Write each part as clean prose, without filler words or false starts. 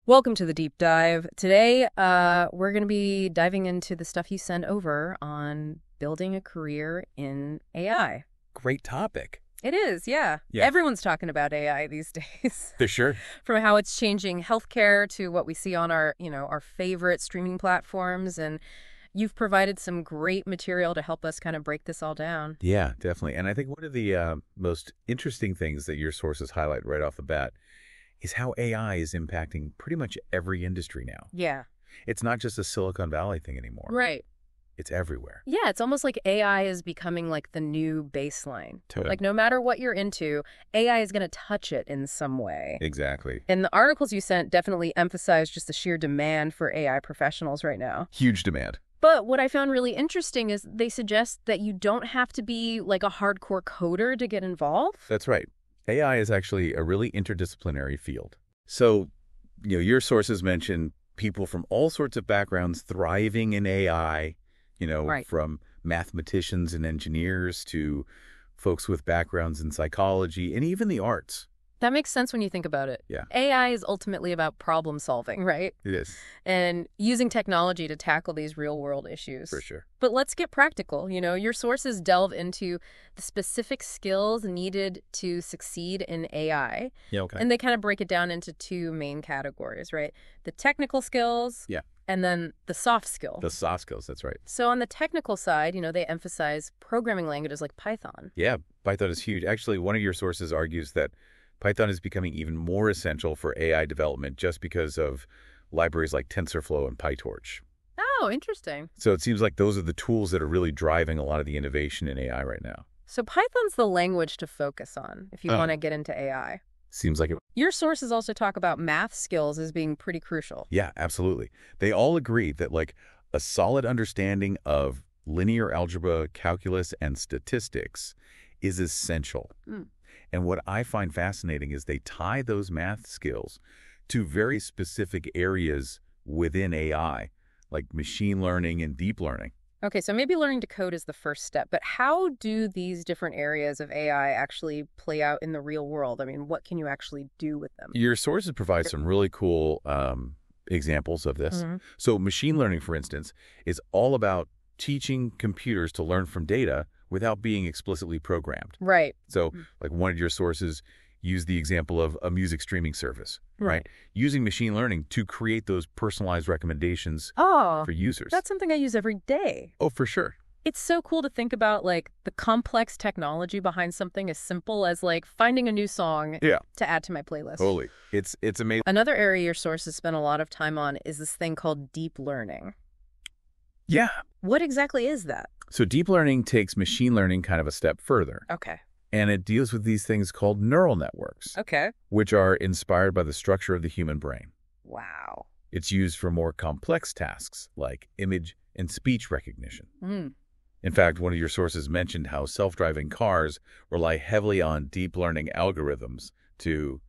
Welcome to the Deep Dive. Today, we're going to be diving into the stuff you sent over on building a career in AI. Great topic. It is, yeah. Everyone's talking about AI these days. For sure. From how it's changing healthcare to what we see on our favorite streaming platforms. And you've provided some great material to help us kind of break this all down. Yeah, definitely. And I think one of the most interesting things that your sources highlight right off the bat is how AI is impacting pretty much every industry now. Yeah. It's not just a Silicon Valley thing anymore. Right. It's everywhere. Yeah, it's almost like AI is becoming like the new baseline. Totally. Like no matter what you're into, AI is going to touch it in some way. Exactly. And the articles you sent definitely emphasize just the sheer demand for AI professionals right now. Huge demand. But what I found really interesting is they suggest that you don't have to be like a hardcore coder to get involved. That's right. AI is actually a really interdisciplinary field. So, your sources mention people from all sorts of backgrounds thriving in AI, Right. From mathematicians and engineers to folks with backgrounds in psychology and even the arts. That makes sense when you think about it. Yeah. AI is ultimately about problem solving, right? It is. And using technology to tackle these real world issues. For sure. But let's get practical. Your sources delve into the specific skills needed to succeed in AI. Yeah, okay. And they kind of break it down into two main categories, right? The technical skills. Yeah. And then the soft skills. The soft skills, that's right. So on the technical side, they emphasize programming languages like Python. Yeah, Python is huge. Actually, one of your sources argues that Python is becoming even more essential for AI development just because of libraries like TensorFlow and PyTorch. Oh, interesting. So it seems like those are the tools that are really driving a lot of the innovation in AI right now. So Python's the language to focus on if you want to get into AI. Seems like it. Your sources also talk about math skills as being pretty crucial. Yeah, absolutely. They all agree that a solid understanding of linear algebra, calculus, and statistics is essential. And what I find fascinating is they tie those math skills to very specific areas within AI, like machine learning and deep learning. Okay, so maybe learning to code is the first step, but how do these different areas of AI actually play out in the real world? I mean, what can you actually do with them? Your sources provide some really cool examples of this. So machine learning, for instance, is all about teaching computers to learn from data without being explicitly programmed. Right. So like one of your sources used the example of a music streaming service, right? Using machine learning to create those personalized recommendations for users. That's something I use every day. Oh, for sure. It's so cool to think about the complex technology behind something as simple as finding a new song to add to my playlist. Totally. It's amazing. Another area your sources spend a lot of time on is this thing called deep learning. Yeah. What exactly is that? So deep learning takes machine learning kind of a step further. Okay. And it deals with these things called neural networks, Okay. which are inspired by the structure of the human brain. Wow. It's used for more complex tasks like image and speech recognition. In fact, one of your sources mentioned how self-driving cars rely heavily on deep learning algorithms to,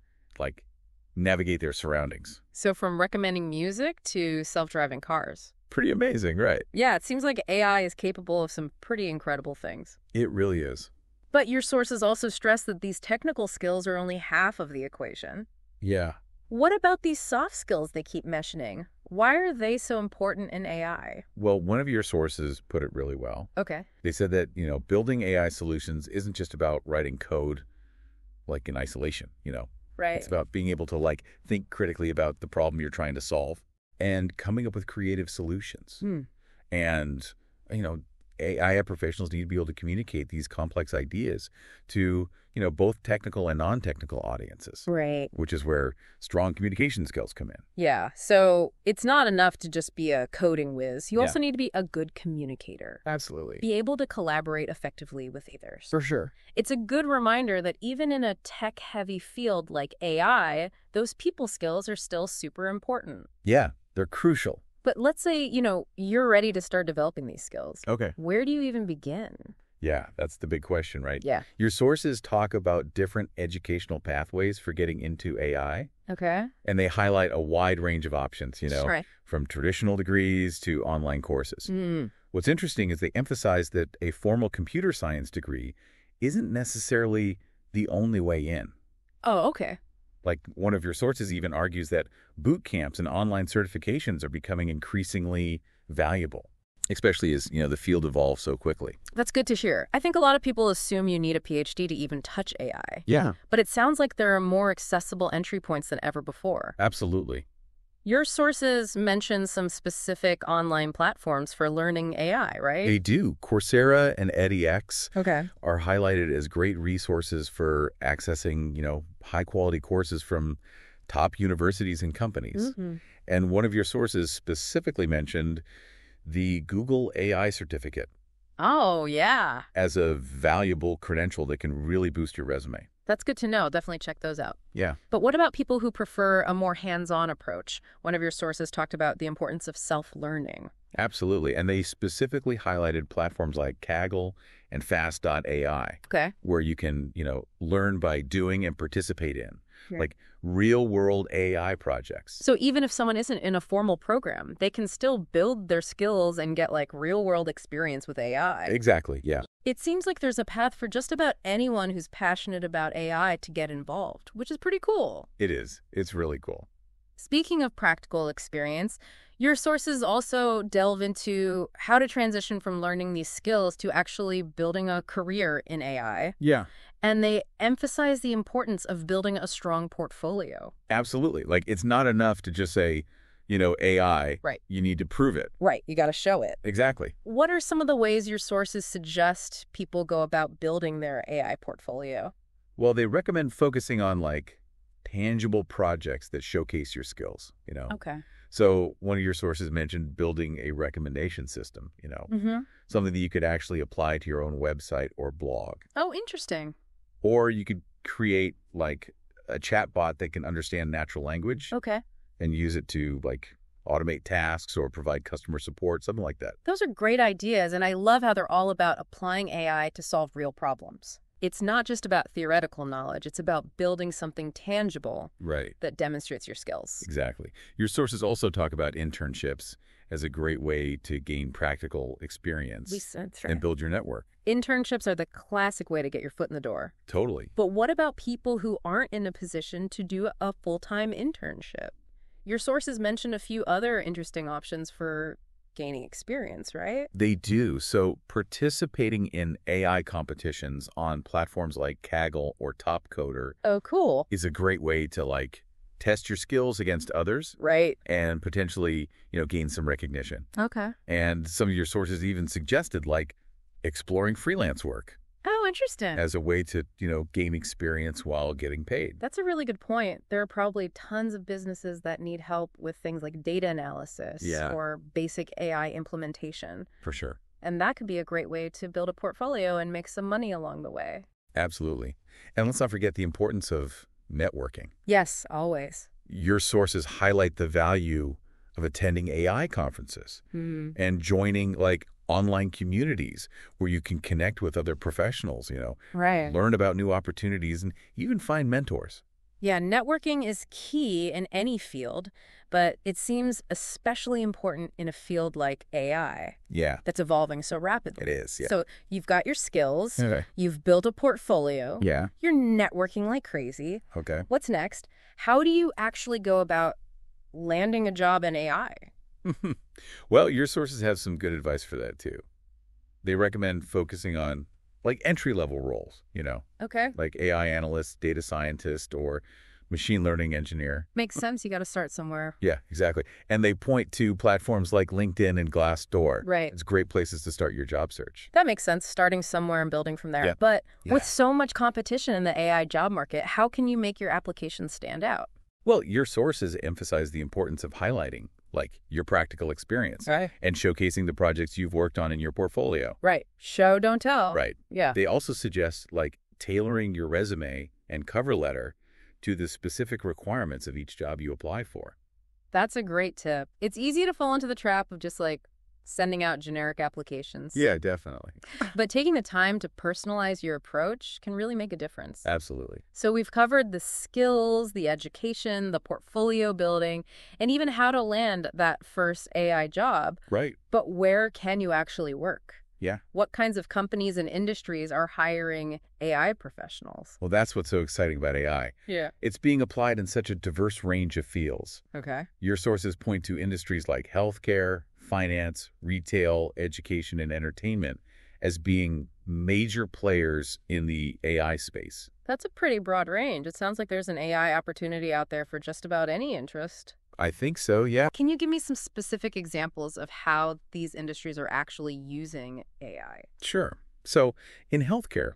navigate their surroundings. So from recommending music to self-driving cars. Pretty amazing, right? Yeah, it seems like AI is capable of some pretty incredible things. It really is. But your sources also stress that these technical skills are only half of the equation. Yeah. What about these soft skills they keep mentioning? Why are they so important in AI? Well, one of your sources put it really well. Okay. They said that, building AI solutions isn't just about writing code in isolation, Right. It's about being able to think critically about the problem you're trying to solve and coming up with creative solutions. And, AI professionals need to be able to communicate these complex ideas to, both technical and non-technical audiences. Right. Which is where strong communication skills come in. Yeah. So it's not enough to just be a coding whiz. You also need to be a good communicator. Absolutely. Be able to collaborate effectively with others. For sure. It's a good reminder that even in a tech-heavy field like AI, those people skills are still super important. Yeah, they're crucial. But let's say, you're ready to start developing these skills. Okay. Where do you even begin? Yeah, that's the big question, right? Yeah. Your sources talk about different educational pathways for getting into AI, Okay. and they highlight a wide range of options, Right. from traditional degrees to online courses. What's interesting is they emphasize that a formal computer science degree isn't necessarily the only way in. Oh, okay. Like one of your sources even argues that boot camps and online certifications are becoming increasingly valuable, especially as, the field evolves so quickly. That's good to hear. I think a lot of people assume you need a PhD to even touch AI. Yeah. But it sounds like there are more accessible entry points than ever before. Absolutely. Your sources mention some specific online platforms for learning AI, right? They do. Coursera and edX Okay. are highlighted as great resources for accessing, high-quality courses from top universities and companies. Mm-hmm. And one of your sources specifically mentioned the Google AI certificate Oh, yeah. as a valuable credential that can really boost your resume. That's good to know. Definitely check those out. Yeah. But what about people who prefer a more hands-on approach? One of your sources talked about the importance of self-learning. Absolutely. And they specifically highlighted platforms like Kaggle and Fast.ai, Okay. where you can, learn by doing and participate in, Right. like real-world AI projects. So even if someone isn't in a formal program, they can still build their skills and get real-world experience with AI. Exactly, yeah. It seems like there's a path for just about anyone who's passionate about AI to get involved, which is pretty cool. It is. It's really cool. Speaking of practical experience, your sources also delve into how to transition from learning these skills to actually building a career in AI. Yeah. And they emphasize the importance of building a strong portfolio. Absolutely. Like, it's not enough to just say, AI. Right. You need to prove it. Right. You got to show it. Exactly. What are some of the ways your sources suggest people go about building their AI portfolio? Well, they recommend focusing on, tangible projects that showcase your skills, Okay. So one of your sources mentioned building a recommendation system, Mm-hmm. something that you could actually apply to your own website or blog. Oh, interesting. Or you could create, a chat bot that can understand natural language Okay. and use it to, automate tasks or provide customer support, something like that. Those are great ideas, and I love how they're all about applying AI to solve real problems. It's not just about theoretical knowledge, it's about building something tangible Right. that demonstrates your skills. Exactly. Your sources also talk about internships as a great way to gain practical experience That's and build your network. Internships are the classic way to get your foot in the door. Totally. But what about people who aren't in a position to do a full-time internship? Your sources mention a few other interesting options for gaining experience, right? They do. So participating in AI competitions on platforms like Kaggle or Topcoder Oh, cool. is a great way to test your skills against others Right. and potentially, gain some recognition. Okay. And some of your sources even suggested exploring freelance work Oh, interesting. as a way to, gain experience while getting paid. That's a really good point. There are probably tons of businesses that need help with things like data analysis Yeah. or basic AI implementation. For sure. And that could be a great way to build a portfolio and make some money along the way. Absolutely. And let's not forget the importance of networking. Yes, always. Your sources highlight the value of attending AI conferences and joining online communities where you can connect with other professionals, Right. learn about new opportunities and even find mentors. Yeah, networking is key in any field, but it seems especially important in a field like AI Yeah, that's evolving so rapidly. it is. Yeah. So you've got your skills, Okay. you've built a portfolio, Yeah. you're networking like crazy. Okay. What's next? How do you actually go about landing a job in AI? Well, your sources have some good advice for that too. They recommend focusing on entry-level roles, Okay. like AI analyst, data scientist, or machine learning engineer. Makes sense. You got to start somewhere. Yeah, exactly. And they point to platforms like LinkedIn and Glassdoor. Right. It's great places to start your job search. That makes sense, starting somewhere and building from there. Yeah. But Yeah. with so much competition in the AI job market, how can you make your application stand out? Well, your sources emphasize the importance of highlighting, your practical experience Right. and showcasing the projects you've worked on in your portfolio. Right. Show, don't tell. Right. Yeah. They also suggest, tailoring your resume and cover letter to the specific requirements of each job you apply for. That's a great tip. It's easy to fall into the trap of just sending out generic applications. Yeah, definitely. But taking the time to personalize your approach can really make a difference. Absolutely. So we've covered the skills, the education, the portfolio building, and even how to land that first AI job. Right. But where can you actually work? Yeah. What kinds of companies and industries are hiring AI professionals? Well, that's what's so exciting about AI. Yeah. It's being applied in such a diverse range of fields. Okay. Your sources point to industries like healthcare, finance, retail, education, and entertainment as being major players in the AI space. That's a pretty broad range. It sounds like there's an AI opportunity out there for just about any interest. I think so, yeah. Can you give me some specific examples of how these industries are actually using AI? Sure. So in healthcare,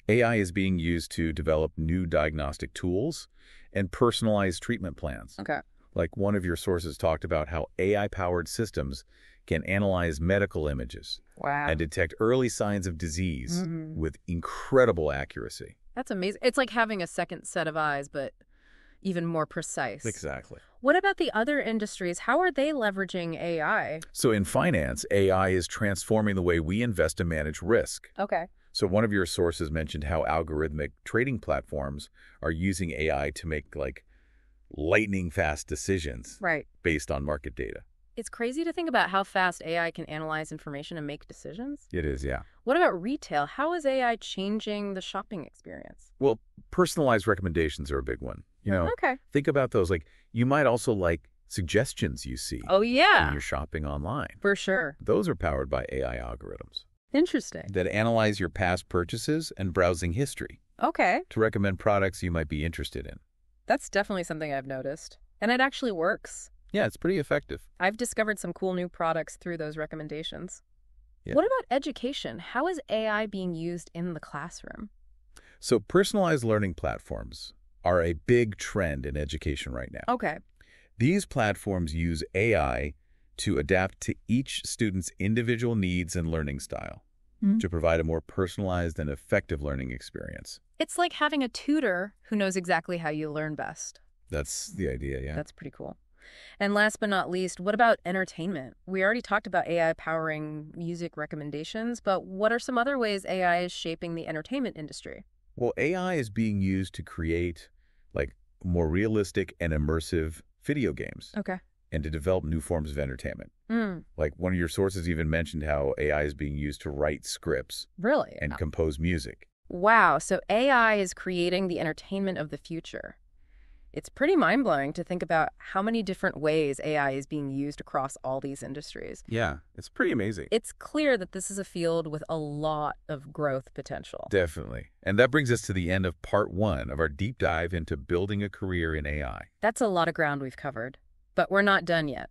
AI is being used to develop new diagnostic tools and personalized treatment plans. Okay. Like one of your sources talked about how AI-powered systems can analyze medical images Wow. and detect early signs of disease with incredible accuracy. That's amazing. It's like having a second set of eyes, but even more precise. Exactly. What about the other industries? How are they leveraging AI? So in finance, AI is transforming the way we invest and manage risk. Okay. So one of your sources mentioned how algorithmic trading platforms are using AI to make lightning fast decisions Right. based on market data. It's crazy to think about how fast AI can analyze information and make decisions. It is, yeah. What about retail? How is AI changing the shopping experience? Well, personalized recommendations are a big one. Okay. Think about those. You might also like suggestions you see Oh, when yeah. you're shopping online. For sure. Those are powered by AI algorithms Interesting. that analyze your past purchases and browsing history Okay. to recommend products you might be interested in. That's definitely something I've noticed. And it actually works. Yeah, it's pretty effective. I've discovered some cool new products through those recommendations. Yeah. What about education? How is AI being used in the classroom? So personalized learning platforms are a big trend in education right now. Okay. These platforms use AI to adapt to each student's individual needs and learning style to provide a more personalized and effective learning experience. It's like having a tutor who knows exactly how you learn best. That's the idea, yeah. That's pretty cool. And last but not least, what about entertainment? We already talked about AI powering music recommendations, but what are some other ways AI is shaping the entertainment industry? Well, AI is being used to create more realistic and immersive video games Okay. and to develop new forms of entertainment. Like one of your sources even mentioned how AI is being used to write scripts Really? and compose music. Wow, so AI is creating the entertainment of the future. It's pretty mind-blowing to think about how many different ways AI is being used across all these industries. Yeah, it's pretty amazing. It's clear that this is a field with a lot of growth potential. Definitely. And that brings us to the end of part 1 of our deep dive into building a career in AI. That's a lot of ground we've covered, but we're not done yet.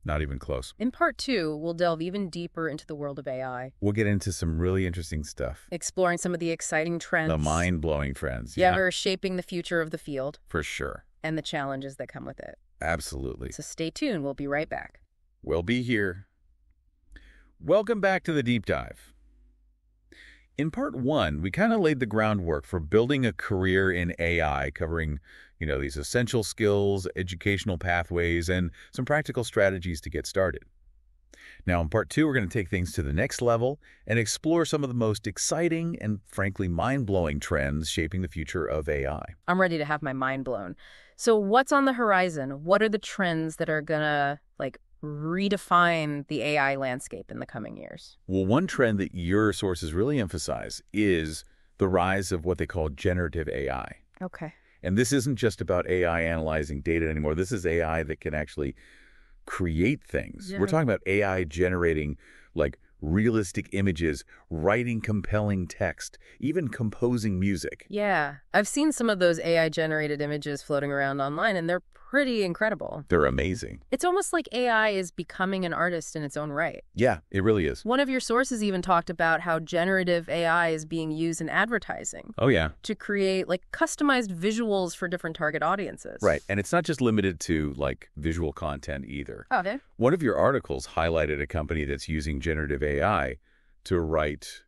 Not even close. In part 2, we'll delve even deeper into the world of AI, We'll get into some really interesting stuff. exploring some of the exciting trends The mind-blowing trends. that are shaping the future of the field For sure. and the challenges that come with it. Absolutely. So stay tuned. We'll be right back. We'll be here. Welcome back to the Deep Dive. In part 1, we kind of laid the groundwork for building a career in AI, covering, these essential skills, educational pathways, and some practical strategies to get started. Now, in part 2, we're going to take things to the next level and explore some of the most exciting and, frankly, mind-blowing trends shaping the future of AI. I'm ready to have my mind blown. So what's on the horizon? What are the trends that are going to, redefine the AI landscape in the coming years? Well, one trend that your sources really emphasize is the rise of what they call generative AI. Okay. And this isn't just about AI analyzing data anymore. This is AI that can actually create things. Yeah. We're talking about AI generating realistic images, writing compelling text, even composing music. Yeah. I've seen some of those AI-generated images floating around online, and they're pretty incredible. They're amazing. It's almost like AI is becoming an artist in its own right. Yeah, it really is. One of your sources even talked about how generative AI is being used in advertising Oh, yeah. to create customized visuals for different target audiences. Right. And it's not just limited to visual content either. Oh, okay. One of your articles highlighted a company that's using generative AI to write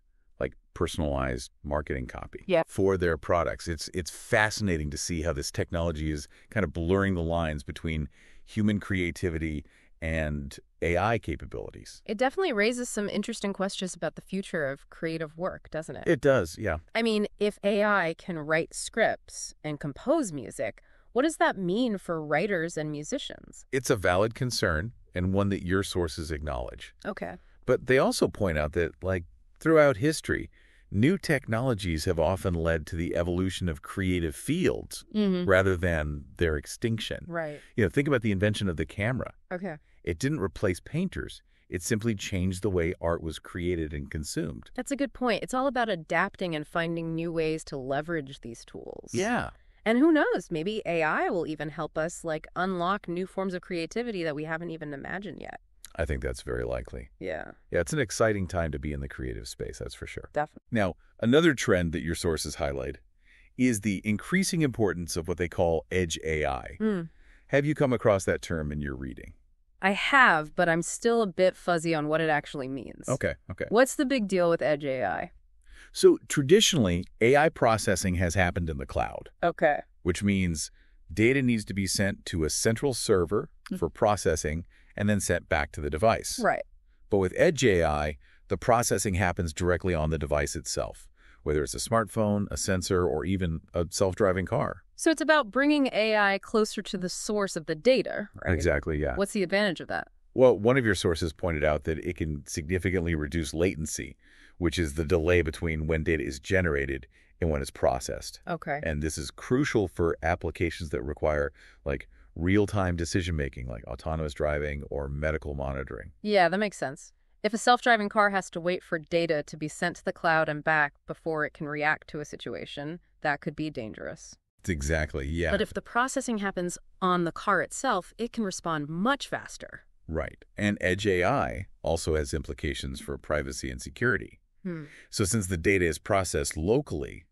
personalized marketing copy for their products. It's fascinating to see how this technology is kind of blurring the lines between human creativity and AI capabilities. It definitely raises some interesting questions about the future of creative work, doesn't it? It does, yeah. I mean, if AI can write scripts and compose music, what does that mean for writers and musicians? It's a valid concern and one that your sources acknowledge. Okay. But they also point out that, like, throughout history, new technologies have often led to the evolution of creative fields rather than their extinction. Right. Think about the invention of the camera. Okay. It didn't replace painters. It simply changed the way art was created and consumed. That's a good point. It's all about adapting and finding new ways to leverage these tools. Yeah. And who knows, maybe AI will even help us unlock new forms of creativity that we haven't even imagined yet. I think that's very likely. Yeah. Yeah, it's an exciting time to be in the creative space, that's for sure. Definitely. Now, another trend that your sources highlight is the increasing importance of what they call edge AI. Have you come across that term in your reading? I have, but I'm still a bit fuzzy on what it actually means. Okay. What's the big deal with edge AI? So traditionally, AI processing has happened in the cloud, Okay. which means data needs to be sent to a central server for processing and then sent back to the device. Right. But with edge AI, the processing happens directly on the device itself, whether it's a smartphone, a sensor, or even a self-driving car. So it's about bringing AI closer to the source of the data, right? Exactly, yeah. What's the advantage of that? Well, one of your sources pointed out that it can significantly reduce latency, which is the delay between when data is generated and when it's processed. Okay. And this is crucial for applications that require, real-time decision-making, like autonomous driving or medical monitoring. Yeah, that makes sense. If a self-driving car has to wait for data to be sent to the cloud and back before it can react to a situation, that could be dangerous. Exactly, yeah. But if the processing happens on the car itself, it can respond much faster. Right. And edge AI also has implications for privacy and security. So since the data is processed locally,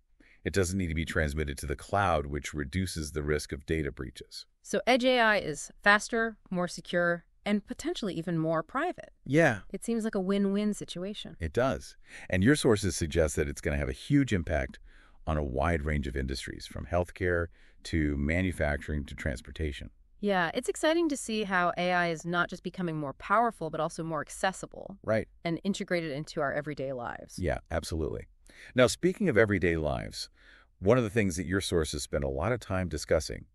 it doesn't need to be transmitted to the cloud, which reduces the risk of data breaches. So edge AI is faster, more secure, and potentially even more private. Yeah, It seems like a win-win situation. it does. And your sources suggest that it's going to have a huge impact on a wide range of industries, from healthcare to manufacturing to transportation. Yeah, it's exciting to see how AI is not just becoming more powerful, but also more accessible Right. and integrated into our everyday lives. Yeah, absolutely. Now, speaking of everyday lives, one of the things that your sources spend a lot of time discussing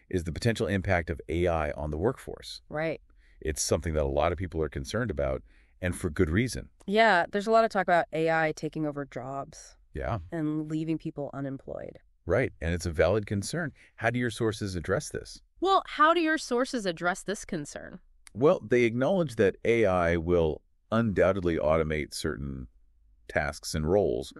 is the potential impact of AI on the workforce. Right. It's something that a lot of people are concerned about, and for good reason. Yeah, there's a lot of talk about AI taking over jobs Yeah, and leaving people unemployed. right. And it's a valid concern. How do your sources address this? Well, how do your sources address this concern? Well, they acknowledge that AI will undoubtedly automate certain tasks and roles,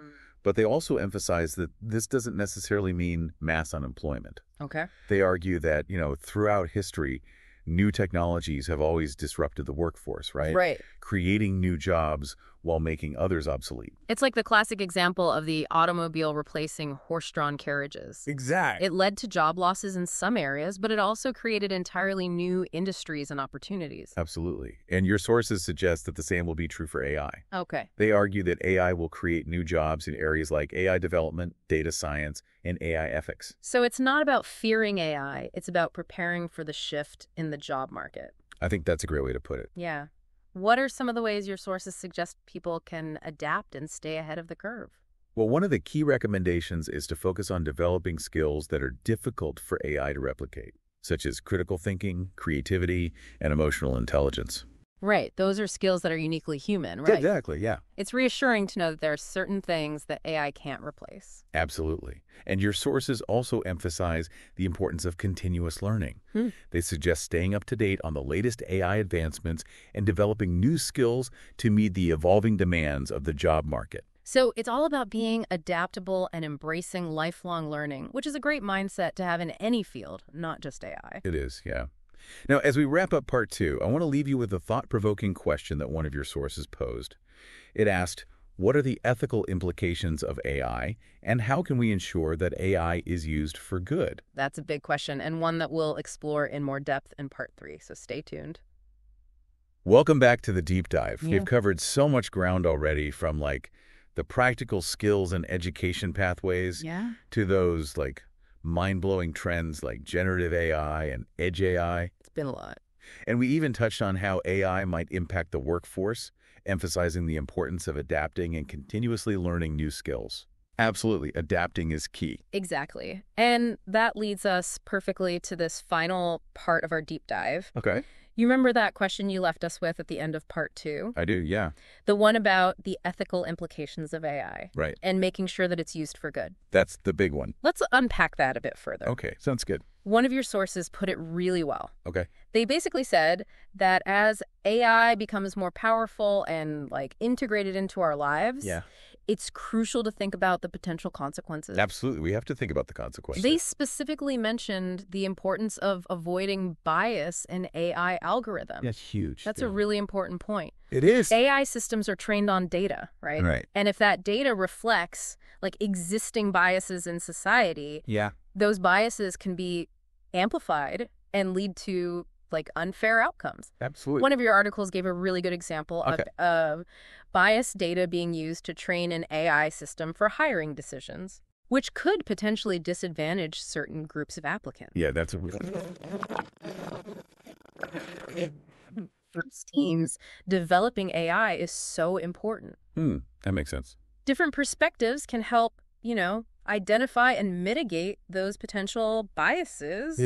but they also emphasize that this doesn't necessarily mean mass unemployment. Okay. They argue that, throughout history, new technologies have always disrupted the workforce, right? Right. Creating new jobs while making others obsolete. It's like the classic example of the automobile replacing horse-drawn carriages. Exactly. It led to job losses in some areas, but it also created entirely new industries and opportunities. Absolutely. And your sources suggest that the same will be true for AI. Okay. They argue that AI will create new jobs in areas like AI development, data science, and AI ethics. So it's not about fearing AI, it's about preparing for the shift in the job market. I think that's a great way to put it. Yeah. What are some of the ways your sources suggest people can adapt and stay ahead of the curve? Well, one of the key recommendations is to focus on developing skills that are difficult for AI to replicate, such as critical thinking, creativity, and emotional intelligence. Right. Those are skills that are uniquely human, right? Exactly, yeah. It's reassuring to know that there are certain things that AI can't replace. Absolutely. And your sources also emphasize the importance of continuous learning. They suggest staying up to date on the latest AI advancements and developing new skills to meet the evolving demands of the job market. So it's all about being adaptable and embracing lifelong learning, which is a great mindset to have in any field, not just AI. It is, yeah. Now, as we wrap up part 2, I want to leave you with a thought-provoking question that one of your sources posed. It asked, what are the ethical implications of AI, and how can we ensure that AI is used for good? That's a big question, and one that we'll explore in more depth in part 3, so stay tuned. Welcome back to the Deep Dive. Yeah. We've covered so much ground already, from the practical skills and education pathways Yeah. to those mind-blowing trends like generative AI and edge AI. It's been a lot. And we even touched on how AI might impact the workforce, emphasizing the importance of adapting and continuously learning new skills. Absolutely, adapting is key. Exactly. And that leads us perfectly to this final part of our deep dive. Okay. You remember that question you left us with at the end of part 2? I do, yeah. The one about the ethical implications of AI. Right. And making sure that it's used for good. That's the big one. Let's unpack that a bit further. Okay, sounds good. One of your sources put it really well. Okay. They basically said that as AI becomes more powerful and integrated into our lives, it's crucial to think about the potential consequences. Absolutely. We have to think about the consequences. They specifically mentioned the importance of avoiding bias in AI algorithms. That's huge. That's a really important point. It is. AI systems are trained on data, right? Right. And if that data reflects existing biases in society, those biases can be amplified and lead to unfair outcomes. Absolutely. One of your articles gave a really good example of biased data being used to train an AI system for hiring decisions, which could potentially disadvantage certain groups of applicants. Yeah, that's a teams developing AI is so important. That makes sense. Different perspectives can help, identify and mitigate those potential biases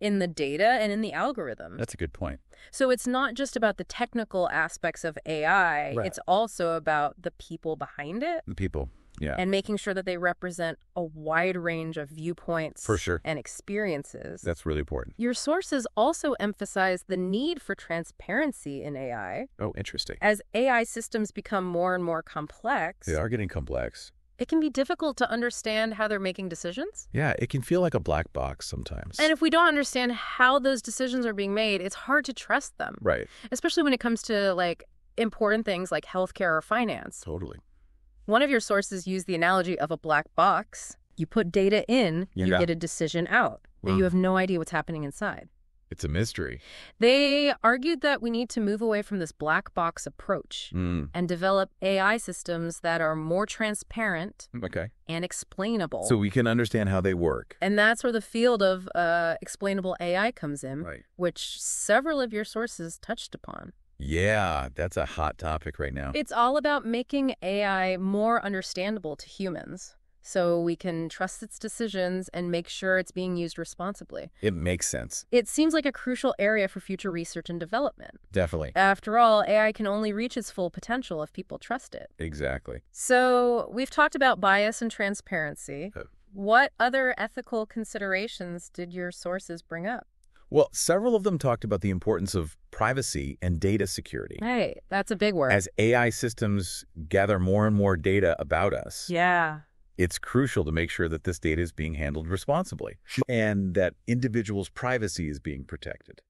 in the data and in the algorithm. That's a good point. So it's not just about the technical aspects of AI, Right. It's also about the people behind it. The people, And making sure that they represent a wide range of viewpoints For sure. and experiences. That's really important. Your sources also emphasize the need for transparency in AI. Oh, interesting. As AI systems become more and more complex, They are getting complex. it can be difficult to understand how they're making decisions. Yeah, it can feel like a black box sometimes. And if we don't understand how those decisions are being made, it's hard to trust them. Right. Especially when it comes to important things like healthcare or finance. Totally. One of your sources used the analogy of a black box. You put data in, you get a decision out, but you have no idea what's happening inside. It's a mystery. They argued that we need to move away from this black box approach and develop AI systems that are more transparent Okay. and explainable. So we can understand how they work. And that's where the field of explainable AI comes in, Right. which several of your sources touched upon. Yeah, that's a hot topic right now. It's all about making AI more understandable to humans so we can trust its decisions and make sure it's being used responsibly. It makes sense. It seems like a crucial area for future research and development. Definitely. After all, AI can only reach its full potential if people trust it. Exactly. So we've talked about bias and transparency. What other ethical considerations did your sources bring up? Well, several of them talked about the importance of privacy and data security. Hey, that's a big word. As AI systems gather more and more data about us, it's crucial to make sure that this data is being handled responsibly and that individuals' privacy is being protected.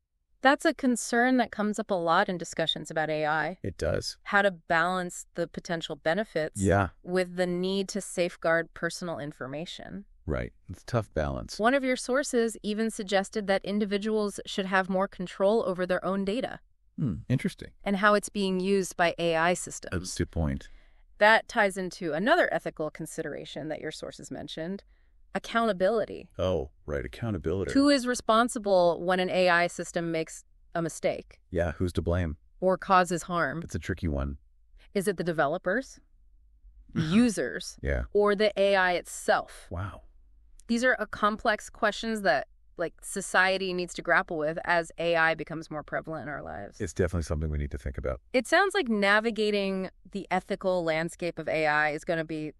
That's a concern that comes up a lot in discussions about AI. It does. How to balance the potential benefits with the need to safeguard personal information. Right. It's a tough balance. One of your sources even suggested that individuals should have more control over their own data. Interesting. And how it's being used by AI systems. That's a good point. That ties into another ethical consideration that your sources mentioned, accountability. Oh, right. Accountability. Who is responsible when an AI system makes a mistake? Yeah, who's to blame? Or causes harm? It's a tricky one. Is it the developers, users, Yeah. or the AI itself? Wow. These are complex questions that society needs to grapple with as AI becomes more prevalent in our lives. It's definitely something we need to think about. It sounds like navigating the ethical landscape of AI is going to be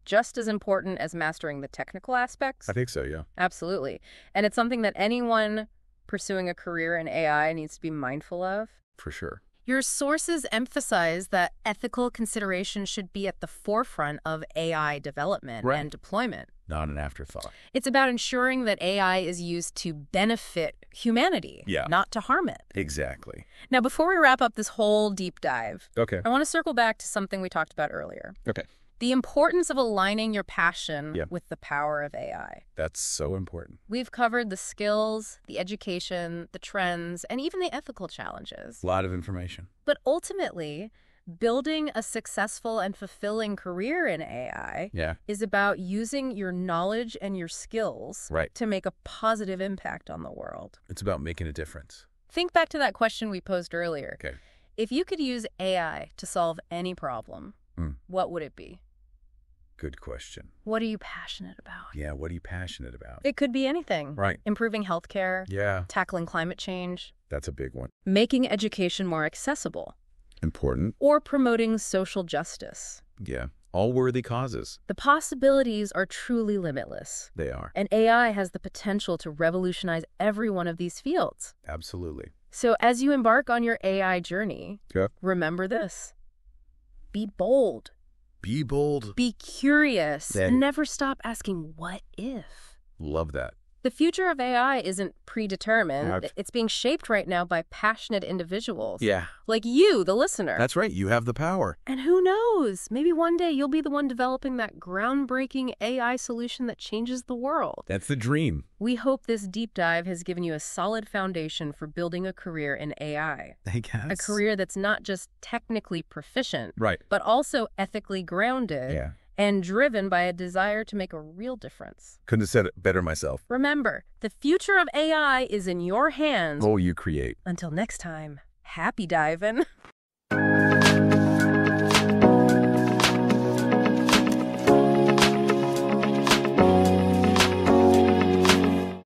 just as important as mastering the technical aspects. I think so, yeah. Absolutely. And it's something that anyone pursuing a career in AI needs to be mindful of. For sure. Your sources emphasize that ethical consideration should be at the forefront of AI development and deployment. Not an afterthought. It's about ensuring that AI is used to benefit humanity, not to harm it. Exactly. Now, before we wrap up this whole deep dive, Okay. I want to circle back to something we talked about earlier. Okay. The importance of aligning your passion with the power of AI. That's so important. We've covered the skills, the education, the trends, and even the ethical challenges. A lot of information. But ultimately, building a successful and fulfilling career in AI is about using your knowledge and your skills to make a positive impact on the world. It's about making a difference. Think back to that question we posed earlier. Okay. If you could use AI to solve any problem, what would it be? Good question. What are you passionate about? Yeah, what are you passionate about? It could be anything. Right. Improving healthcare. Yeah. Tackling climate change. That's a big one. Making education more accessible. Important. Or promoting social justice. Yeah. All worthy causes. The possibilities are truly limitless. They are. And AI has the potential to revolutionize every one of these fields. Absolutely. So as you embark on your AI journey, remember this. Be bold. Be bold. Be curious. And never stop asking, what if? Love that. The future of AI isn't predetermined. It's being shaped right now by passionate individuals. Yeah. Like you, the listener. That's right. You have the power. And who knows? Maybe one day you'll be the one developing that groundbreaking AI solution that changes the world. That's the dream. We hope this deep dive has given you a solid foundation for building a career in AI. I guess. A career that's not just technically proficient, right, but also ethically grounded. Yeah. And driven by a desire to make a real difference. Couldn't have said it better myself. Remember, the future of AI is in your hands. Oh, you create. Until next time, happy diving.